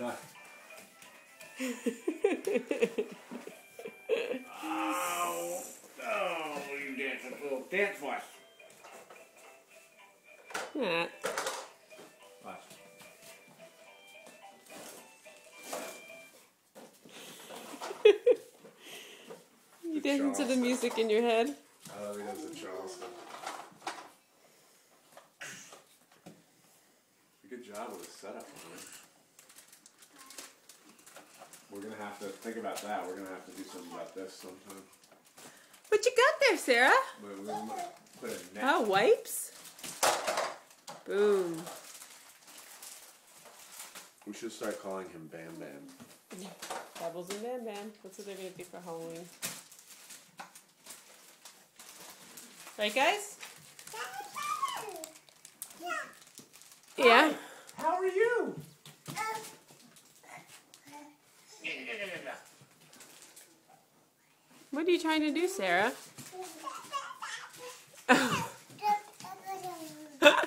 Oh, you dancing little dance for us. Yeah. Watch. You dancing to the music in your head? I love he does the Charleston. Good job with the setup on it. We're gonna have to think about that. We're gonna have to do something about this sometime. What you got there, Sarah? We're gonna put a net. Oh, wipes? Boom. We should start calling him Bam Bam. Bubbles and Bam Bam. That's what they're going to do for Halloween. Right, guys? Yeah. How are you? What are you trying to do, Sarah?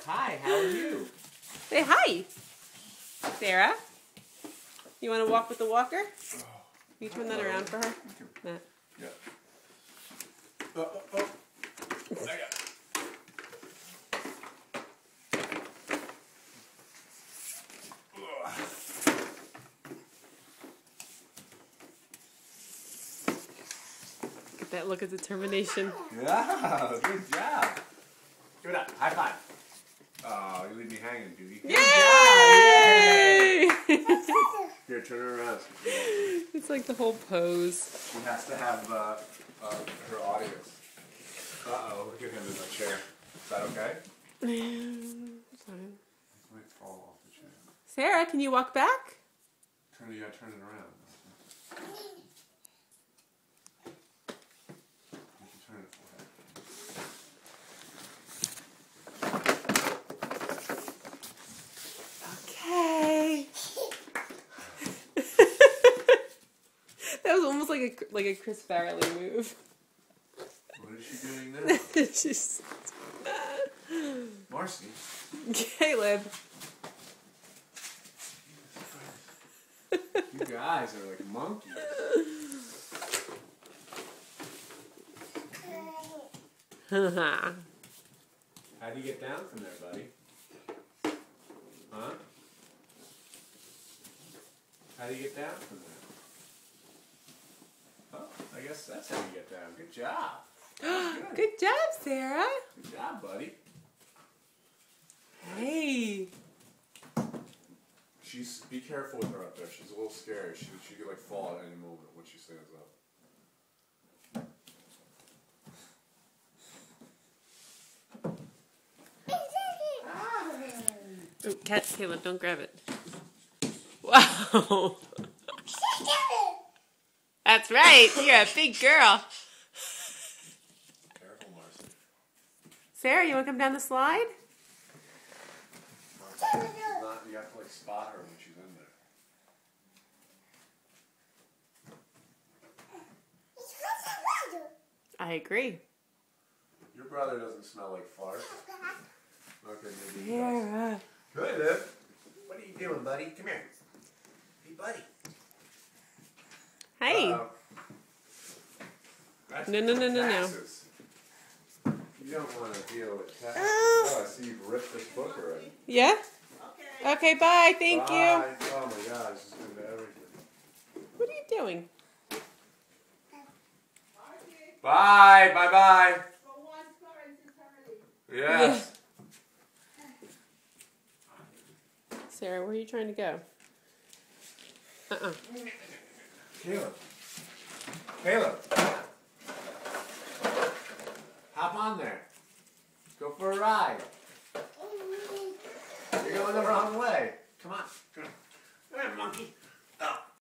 Hi, how are you? Say hi, Sarah. You want to walk with the walker? Can you turn that around for her? Matt. Yeah. Oh. I got it. Get that look of determination. Yeah, good job. Give it up. High five. Oh, you leave me hanging, Dewey. Yay! Here, turn her around. It's like the whole pose. She has to have her audience. Uh-oh, look at him in the chair. Is that okay? Fine. It might fall off the chair. Sarah, can you walk back? You gotta turn it around. You can turn it for her. Okay. That was almost like a Chris Farley move. What is she doing now? She's Marcy. Caleb. You guys are like monkeys. How do you get down from there, buddy? Huh? How do you get down from there? Oh, I guess that's how you get down. Good job. Good job, Sarah. Good job, buddy. Hey. Be careful with her up there. She's a little scary. She could like fall at any moment when she stands up. Oh, Caleb, don't grab it. Wow. That's right. You're a big girl. Careful, Marcy. Sarah, you want to come down the slide? You have to like spot her when she's in there. I agree. Your brother doesn't smell like fart. Okay, maybe he does. Sarah. Good, Ed. What are you doing, buddy? Come here. Hey, buddy. Hey. No. Taxes. You don't want to deal with taxes. Oh, I see you've ripped this book already. Yeah? Okay, bye. Thank you. Bye. Oh my gosh, it's into everything. What are you doing? Bye. Bye. Yes. Sarah, where are you trying to go? Caleb. Hop on there. Go for a ride. You're going the wrong way. Come on. Come on, monkey.